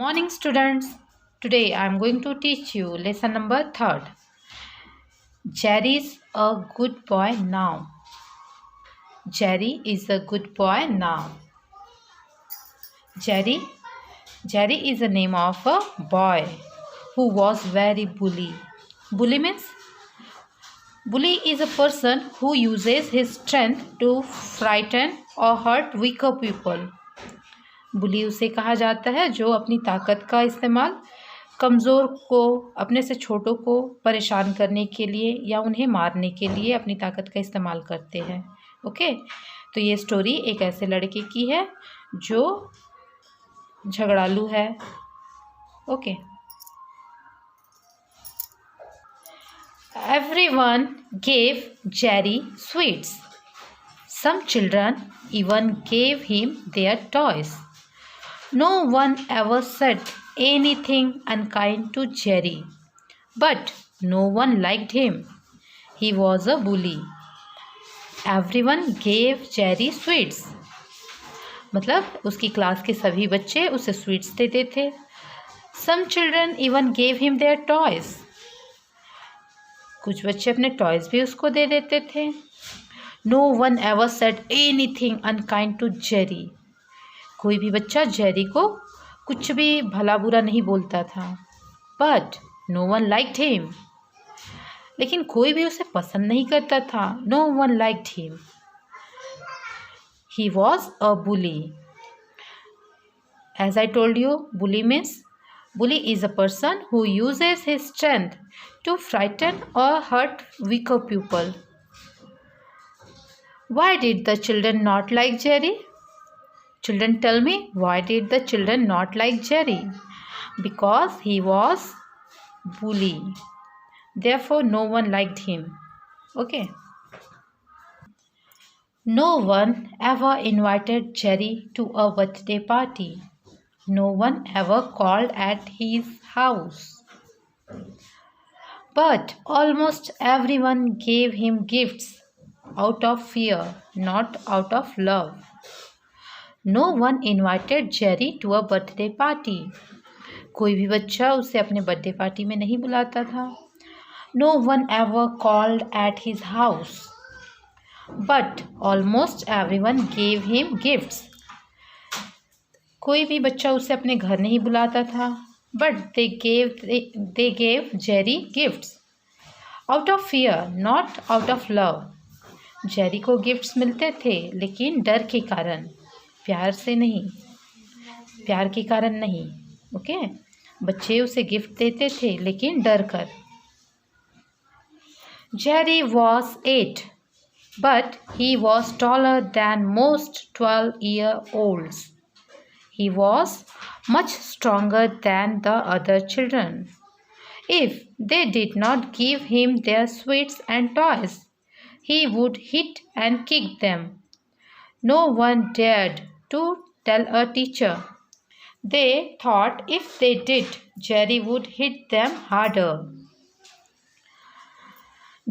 Morning students. Today I am going to teach you lesson number 3rd. Jerry's a good boy now. Jerry is a good boy now. Jerry is the name of a boy who was very bully. Bully is a person who uses his strength to frighten or hurt weaker people. बुली उसे कहा जाता है जो अपनी ताकत का इस्तेमाल कमज़ोर को, अपने से छोटों को परेशान करने के लिए या उन्हें मारने के लिए अपनी ताकत का इस्तेमाल करते हैं। ओके, तो ये स्टोरी एक ऐसे लड़के की है जो झगड़ालू है। Okay, everyone gave Jerry sweets. Some children even gave him their toys. No one ever said anything unkind to Jerry, but no one liked him. He was a bully. Everyone gave Jerry sweets. मतलब उसकी class के सभी बच्चे उसे sweets देते थे. Some children even gave him their toys. कुछ बच्चे अपने टॉयज भी उसको दे देते थे. No one ever said anything unkind to Jerry. कोई भी बच्चा जेरी को कुछ भी भला बुरा नहीं बोलता था. But no one liked him. लेकिन कोई भी उसे पसंद नहीं करता था. No one liked him. He was a bully. As I told you, bully is a person who uses his strength to frighten or hurt weaker people. Why did the children not like Jerry? Children, tell me, why did the children not like Jerry? Because he was bully. Therefore, no one liked him. Okay. No one ever invited Jerry to a birthday party. No one ever called at his house. But almost everyone gave him gifts out of fear, not out of love. No one invited Jerry to a birthday party. कोई भी बच्चा उसे अपने birthday party में नहीं बुलाता था. No one ever called at his house. But almost everyone gave him gifts. कोई भी बच्चा उसे अपने घर नहीं बुलाता था. But they gave Jerry gifts out of fear, not out of love. Jerry को गिफ्ट्स मिलते थे लेकिन डर के कारण, प्यार से नहीं, प्यार के कारण नहीं. ओके, बच्चे उसे गिफ्ट देते थे लेकिन डर कर. Jerry was 8 but he was taller than most 12-year-olds. He was much stronger than the other children. If they did not give him their sweets and toys, he would hit and kick them. No one dared to tell a teacher. They thought if they did, Jerry would hit them harder.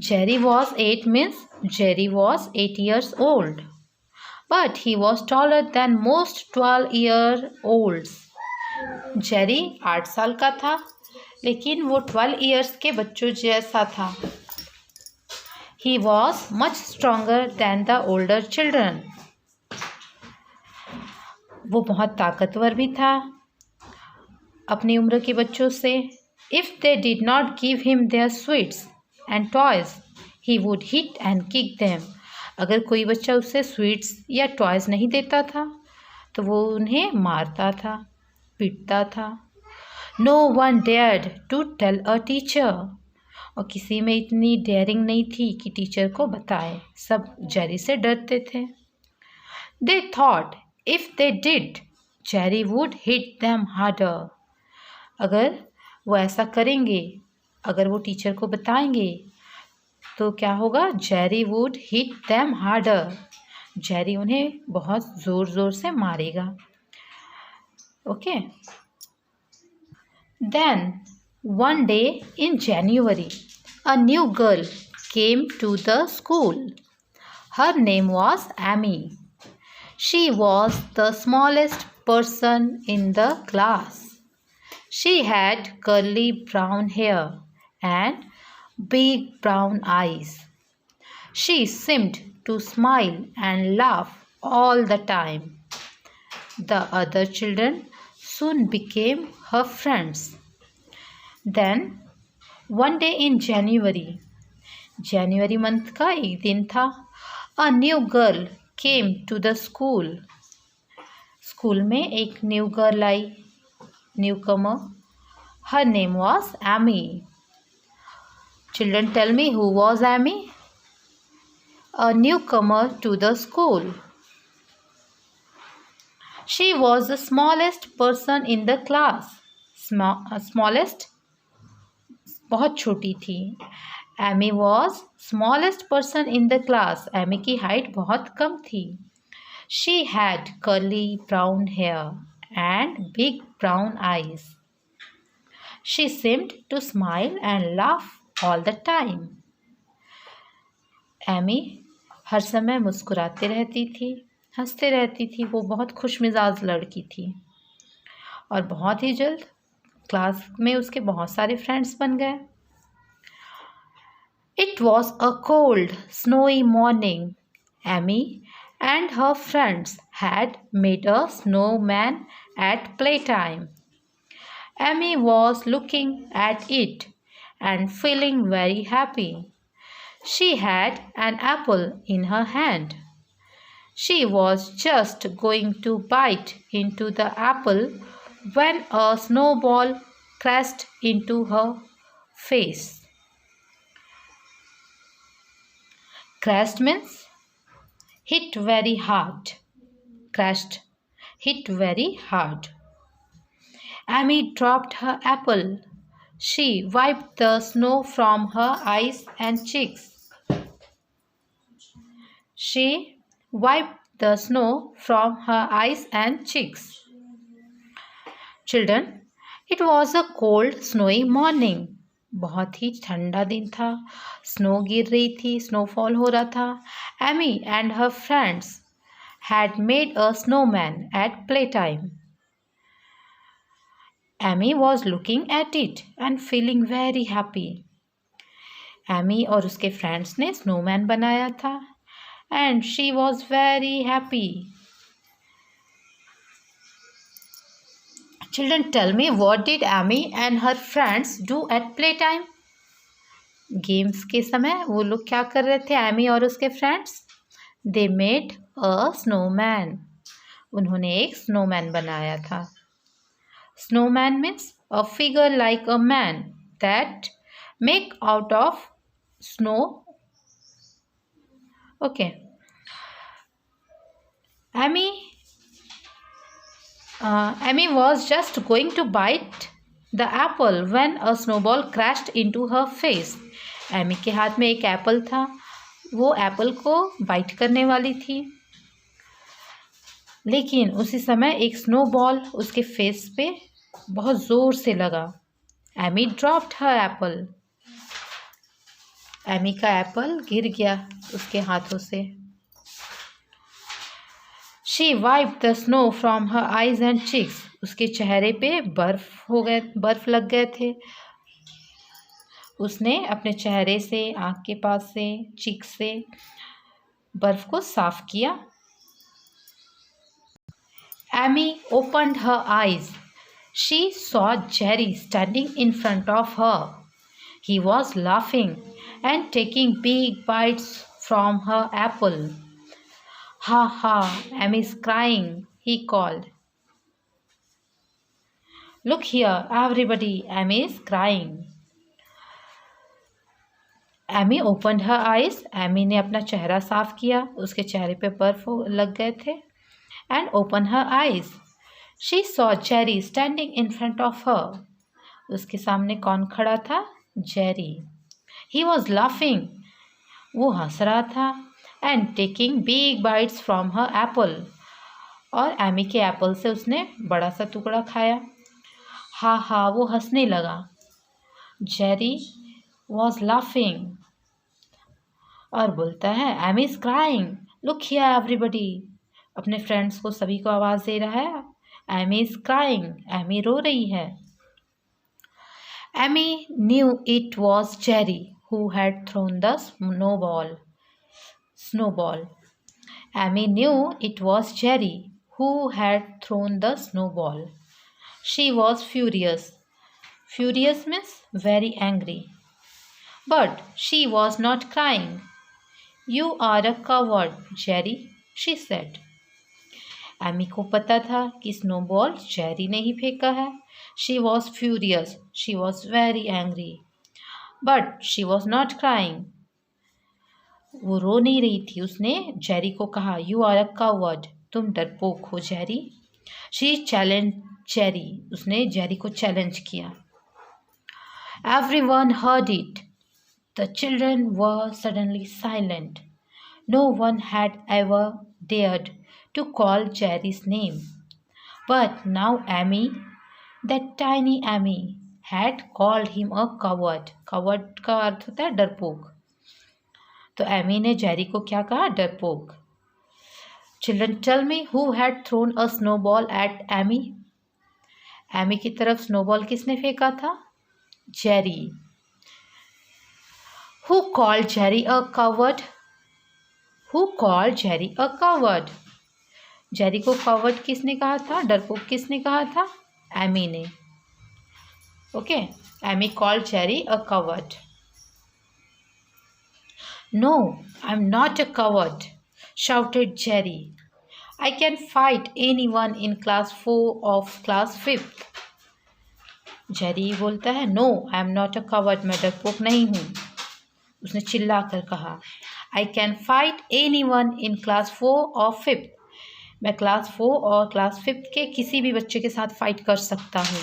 Jerry was 8 means Jerry was 8 years old. But he was taller than most 12-year-olds. Jerry 8 साल का था लेकिन वो 12 years के बच्चों जैसा था. He was much stronger than the older children. वो बहुत ताकतवर भी था अपनी उम्र के बच्चों से. If they did not give him their sweets and toys, he would hit and kick them. अगर कोई बच्चा उसे स्वीट्स या टॉयज़ नहीं देता था तो वो उन्हें मारता था, पीटता था. No one dared to tell a teacher. और किसी में इतनी डेयरिंग नहीं थी कि टीचर को बताए. सब जेरी से डरते थे. They thought if they did, Jerry would hit them harder. अगर वो ऐसा करेंगे, अगर वो टीचर को बताएंगे तो क्या होगा? Jerry would hit them harder. Jerry उन्हें बहुत ज़ोर ज़ोर से मारेगा. Okay. Then one day in January, a new girl came to the school. Her name was Amy. She was the smallest person in the class. She had curly brown hair and big brown eyes. She seemed to smile and laugh all the time. The other children soon became her friends. Then one day in January month का एक दिन था, a new girl came to the school. School में एक new girl I, newcomer. Her name was Amy. Children, tell me, who was Amy? A newcomer to the school. She was the smallest person in the class. Smallest, बहुत छोटी थी. Amy was smallest person in the class. Amy की height बहुत कम थी. She had curly brown hair and big brown eyes. She seemed to smile and laugh all the time. Amy हर समय मुस्कुराते रहती थी, हंसते रहती थी. वो बहुत खुश मिजाज लड़की थी और बहुत ही जल्द क्लास में उसके बहुत सारे फ्रेंड्स बन गए. It was a cold, snowy morning. Amy and her friends had made a snowman at playtime. Amy was looking at it and feeling very happy. She had an apple in her hand. She was just going to bite into the apple when a snowball crashed into her face. Crashed means hit very hard. Crashed, hit very hard. Amy dropped her apple. She wiped the snow from her eyes and cheeks. She wiped the snow from her eyes and cheeks. Children, it was a cold, snowy morning. बहुत ही ठंडा दिन था. Snow गिर रही थी, snowfall हो रहा था. Amy and her friends had made a snowman at playtime. Amy was looking at it and feeling very happy. Amy और उसके फ्रेंड्स ने स्नोमैन बनाया था and she was very happy. Children, tell me, what did Amy and her friends do at playtime? Games के समय वो लोग क्या कर रहे थे, एमी और उसके friends? They made a snowman. उन्होंने एक स्नोमैन बनाया था. Snowman means a figure like a man that make out of snow. Okay. Amy was just going to bite the apple when a snowball crashed into her face. Amy के हाथ में एक Apple था. वो Apple को bite करने वाली थी, लेकिन उसी समय एक स्नोबॉल उसके फेस पे बहुत ज़ोर से लगा. Amy dropped her apple. Amy का एप्पल गिर गया उसके हाथों से. She wiped the snow from her eyes and cheeks. उसके चेहरे पे बर्फ लग गए थे. उसने अपने चेहरे से, आँख के पास से, चीक से बर्फ को साफ किया. Amy opened her eyes. She saw Jerry standing in front of her. He was laughing and taking big bites from her apple. Ha ha, Amy's crying, he called. Look here, everybody, Amy is crying. Amy opened her eyes. Amy ने अपना चेहरा साफ किया. उसके चेहरे पे बर्फ लग गए थे. And opened her eyes. She saw Jerry standing in front of her. उसके सामने कौन खड़ा था? Jerry. He was laughing. वो हंस रहा था. And taking big bites from her apple. और एमी के एप्पल से उसने बड़ा सा टुकड़ा खाया. हा हा, वो हंसने लगा. Jerry was laughing. और बोलता है, Amy is crying. Look here everybody. अपने फ्रेंड्स को, सभी को आवाज़ दे रहा है, एमी is crying. एमी रो रही है. Amy knew it was Jerry who had thrown the snowball. Amy knew it was Jerry who had thrown the snowball. She was furious. Furious means very angry. But she was not crying. You are a coward, Jerry, she said. Amy को पता था कि snowball Jerry ने ही फेंका है. She was furious. She was very angry. But she was not crying. वो रो नहीं रही थी. उसने जेरी को कहा, यू आर अ कावर्ड. तुम डरपोक हो जेरी. She challenge Jerry. उसने जेरी को चैलेंज किया. Everyone heard it. The children were suddenly silent. No one had ever dared to call Jerry's name. But now Amy, that tiny Amy, had called him a coward. Coward का अर्थ होता है डरपोक. तो Amy ने Jerry को क्या कहा? डरपोक. Children, tell me who had thrown a snowball at Amy? Amy की तरफ स्नोबॉल किसने फेंका था? Jerry. Who called Jerry a coward? Who called Jerry a coward? Jerry को कवर्ड किसने कहा था? डरपोक किसने कहा था? एमी ने. Okay. Amy called Jerry a coward. No, I am not a coward, shouted Jerry. I can fight anyone in class 4 of class 5th. Jerry बोलता है, no I am not a coward, मैं डरपोक नहीं हूँ. उसने चिल्ला कर कहा, I can fight anyone in class 4 or 5th. मैं क्लास 4 और क्लास 5 के किसी भी बच्चे के साथ फाइट कर सकता हूँ.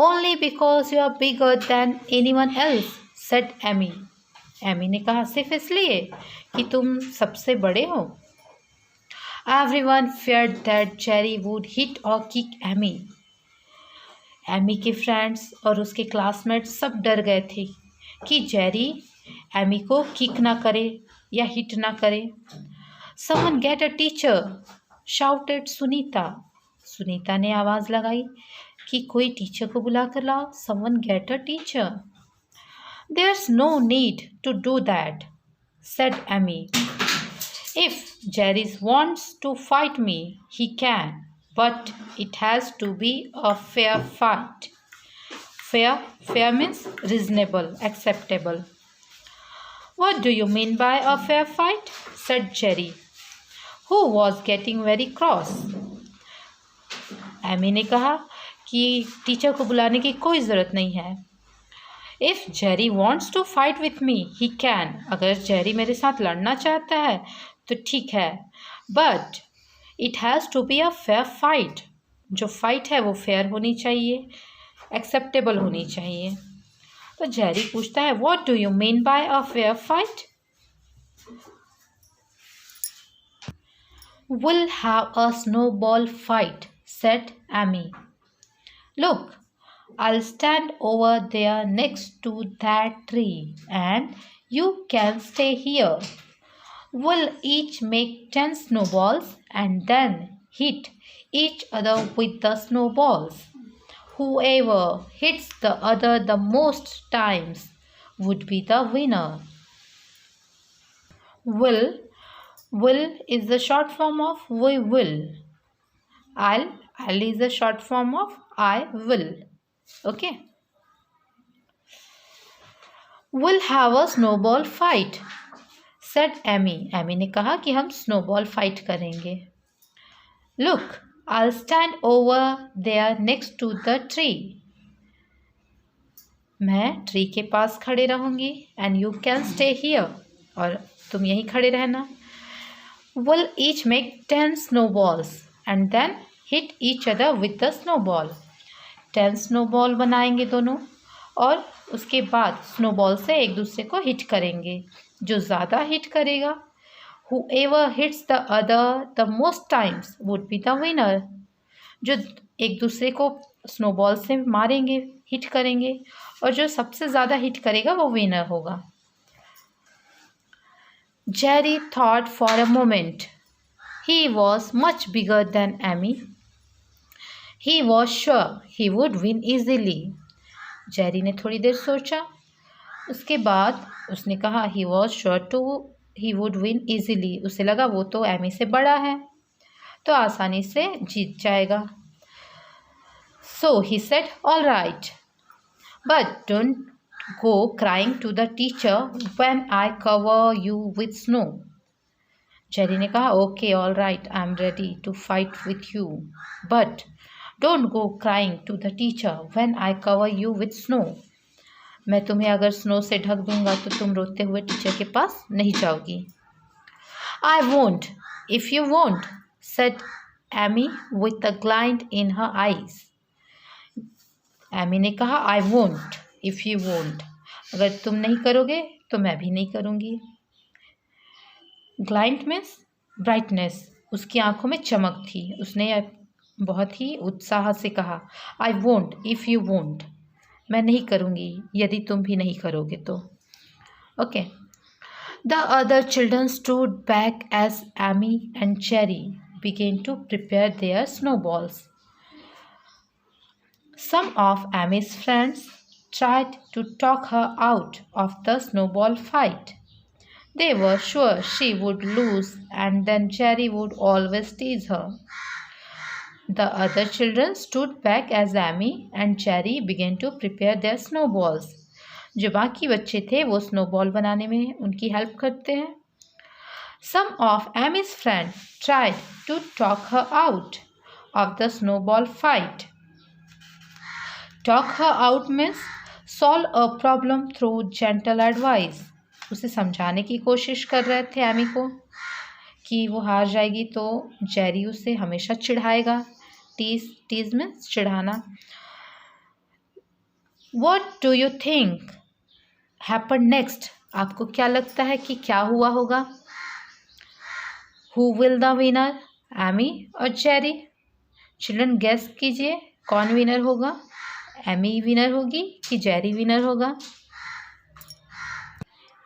Only because you are bigger than anyone else, said Amy. Amy ने कहा, सिर्फ इसलिए कि तुम सबसे बड़े हो. Everyone feared that Jerry would hit or kick Amy. Amy के फ्रेंड्स और उसके क्लासमेट्स सब डर गए थे कि जेरी एमी को किक ना करे या हिट ना करे. Someone get a teacher, shouted Sunita. Sunita ने आवाज़ लगाई कि कोई टीचर को बुला कर लाओ. Someone get a teacher. There's no need to do that, said Amy. If Jerry wants to fight me, he can, but it has to be a fair fight. Fair means reasonable, acceptable. What do you mean by a fair fight? Said Jerry, who was getting very cross. Amy ने कहा कि teacher को बुलाने की कोई ज़रूरत नहीं है. If Jerry wants to fight with me, he can. अगर जेरी मेरे साथ लड़ना चाहता है तो ठीक है. But it has to be a fair fight. जो फाइट है वो फेयर होनी चाहिए, एक्सेप्टेबल होनी चाहिए. तो जेरी पूछता है, What do you mean by a fair fight? We'll have a snowball fight, said Amy. Look, I'll stand over there next to that tree and you can stay here. We'll each make 10 snowballs and then hit each other with the snowballs. Whoever hits the other the most times would be the winner. Will is the short form of we will. I'll is the short form of I will. Okay. We'll have a snowball fight, said Amy. Amy ने कहा कि हम snowball fight करेंगे. Look, I'll stand over there next to the tree. मैं tree के पास खड़े रहूँगी. And you can stay here. और तुम यहीं खड़े रहना. We'll each make 10 snowballs and then hit each other with the snowball. 10 snowball बनाएंगे दोनों और उसके बाद snowball से एक दूसरे को हिट करेंगे. जो ज़्यादा हिट करेगा, whoever hits the other the most times would be the winner. जो एक दूसरे को snowball से मारेंगे, हिट करेंगे और जो सबसे ज़्यादा हिट करेगा वो विनर होगा. Jerry thought for a moment. He was much bigger than Amy. He was sure he would win easily. Jerry ने थोड़ी देर सोचा, उसके बाद उसने कहा he was sure he would win easily. उसे लगा वो तो एमी से बड़ा है तो आसानी से जीत जाएगा. So he said, all right, but don't go crying to the teacher when I cover you with snow. Jerry ने कहा okay all right I am ready to fight with you but don't go crying to the teacher when I cover you with snow. मैं तुम्हें अगर snow से ढक दूंगा तो तुम रोते हुए टीचर के पास नहीं जाओगी. I won't if you won't said Amy with a glint in her eyes. Amy ने कहा I won't if you won't, अगर तुम नहीं करोगे तो मैं भी नहीं करूँगी. ग्लाइंट मीन्स ब्राइटनेस, उसकी आंखों में चमक थी. उसने बहुत ही उत्साह से कहा I won't if you won't, मैं नहीं करूँगी यदि तुम भी नहीं करोगे तो. Okay. The other children stood back as Amy and Jerry began to prepare their snowballs. Some of Amy's friends tried to talk her out of the snowball fight. They were sure she would lose and then Cherry would always tease her. The other children stood back as Amy and Cherry began to prepare their snowballs. जो बाकी बच्चे थे वो snowball बनाने में उनकी help करते हैं. Some of Amy's friends tried to talk her out of the snowball fight. Talk her out means solve a problem through gentle advice. उसे समझाने की कोशिश कर रहे थे एमी को कि वो हार जाएगी तो जेरी उसे हमेशा चिढ़ाएगा. टीज में चिढ़ाना. What do you think happened next? आपको क्या लगता है कि क्या हुआ होगा? Who will the winner? Amy और जेरी. चिल्ड्रन गेस कीजिए कौन विनर होगा. एमी विनर होगी कि जेरी विनर होगा.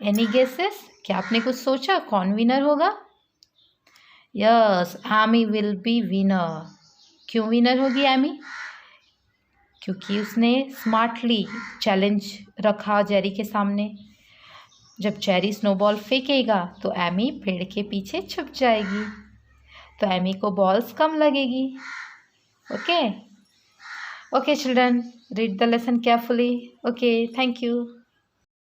Any guesses? क्या आपने कुछ सोचा कौन विनर होगा? Yes, Amy will be winner. क्यों विनर होगी एमी? क्योंकि उसने स्मार्टली चैलेंज रखा जेरी के सामने. जब जेरी स्नोबॉल फेंकेगा तो एमी पेड़ के पीछे छुप जाएगी तो एमी को बॉल्स कम लगेगी. Okay. Okay children, read the lesson carefully. Okay, thank you.